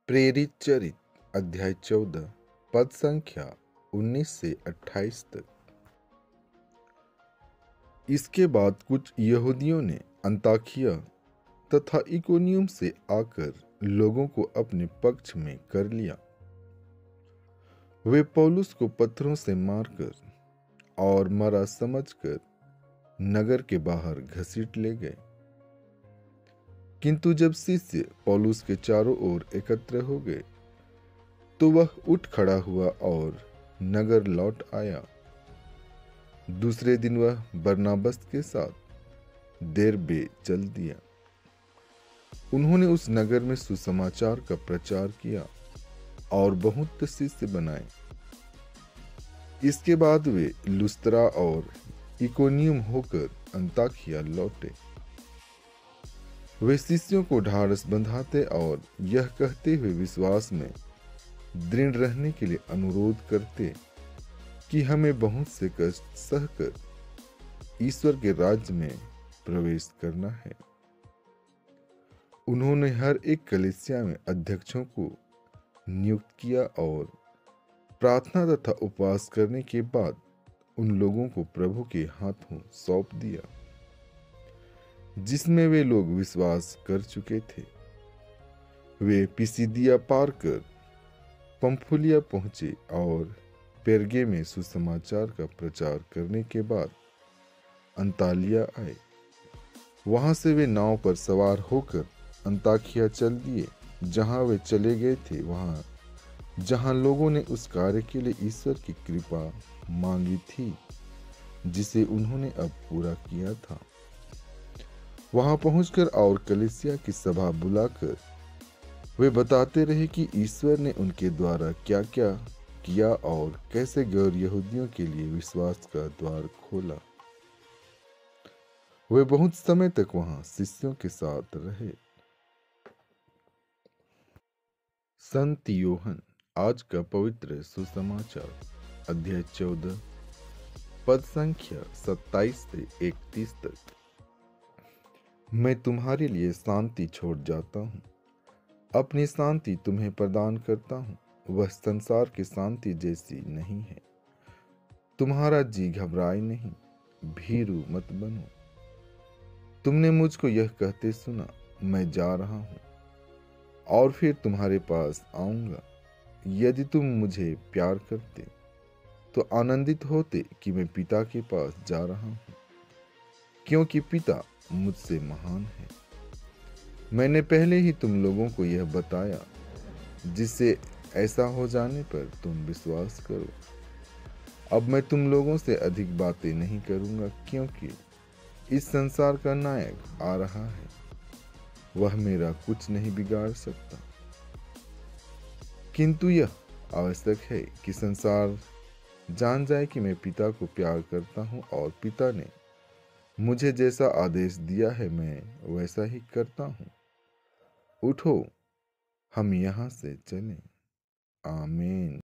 प्रेरित चरित अध्याय 14 पद संख्या 19 से 28 तक। इसके बाद कुछ यहूदियों ने अंताकिया तथा इकोनियम से आकर लोगों को अपने पक्ष में कर लिया। वे पौलुस को पत्थरों से मारकर और मरा समझकर नगर के बाहर घसीट ले गए। किंतु जब शिष्य पौलुस के चारों ओर एकत्र हो गए तो वह उठ खड़ा हुआ और नगर लौट आया। दूसरे दिन वह बरनाबस के साथ देरबे चल दिया। उन्होंने उस नगर में सुसमाचार का प्रचार किया और बहुत शिष्य बनाए। इसके बाद वे लुस्त्रा और इकोनियम होकर अंताकिया लौटे। वे शिष्यों को ढाढ़स बंधाते और यह कहते हुए विश्वास में दृढ़ रहने के लिए अनुरोध करते कि हमें बहुत से कष्ट सहकर ईश्वर के राज्य में प्रवेश करना है। उन्होंने हर एक कलीसिया में अध्यक्षों को नियुक्त किया और प्रार्थना तथा उपवास करने के बाद उन लोगों को प्रभु के हाथों सौंप दिया जिसमें वे लोग विश्वास कर चुके थे। वे पिसिदिया पार कर पंफुलिया पहुंचे और पेरगे में सुसमाचार का प्रचार करने के बाद अंतालिया आए। वहां से वे नाव पर सवार होकर अंताकिया चल दिए। जहां वे चले गए थे वहां जहां लोगों ने उस कार्य के लिए ईश्वर की कृपा मांगी थी जिसे उन्होंने अब पूरा किया था। वहां पहुंचकर और कलीसिया की सभा बुलाकर वे बताते रहे कि ईश्वर ने उनके द्वारा क्या क्या किया और कैसे गैर यहूदियों के लिए विश्वास का द्वार खोला। वे बहुत समय तक वहां शिष्यों के साथ रहे। संत योहन आज का पवित्र सुसमाचार अध्याय 14 पद संख्या 27 से 31 तक। मैं तुम्हारे लिए शांति छोड़ जाता हूँ, अपनी शांति तुम्हें प्रदान करता हूँ। वह संसार की शांति जैसी नहीं है। तुम्हारा जी घबराए नहीं, भीरू मत बनो। तुमने मुझको यह कहते सुना, मैं जा रहा हूँ और फिर तुम्हारे पास आऊंगा। यदि तुम मुझे प्यार करते तो आनंदित होते कि मैं पिता के पास जा रहा हूँ, क्योंकि पिता मुझसे महान है। मैंने पहले ही तुम लोगों को यह बताया जिससे ऐसा हो जाने पर तुम विश्वास करो। अब मैं तुम लोगों से अधिक बातें नहीं करूंगा, क्योंकि इस संसार का नायक आ रहा है। वह मेरा कुछ नहीं बिगाड़ सकता, किंतु यह आवश्यक है कि संसार जान जाए कि मैं पिता को प्यार करता हूँ और पिता ने मुझे जैसा आदेश दिया है मैं वैसा ही करता हूँ। उठो, हम यहाँ से चलें। आमीन।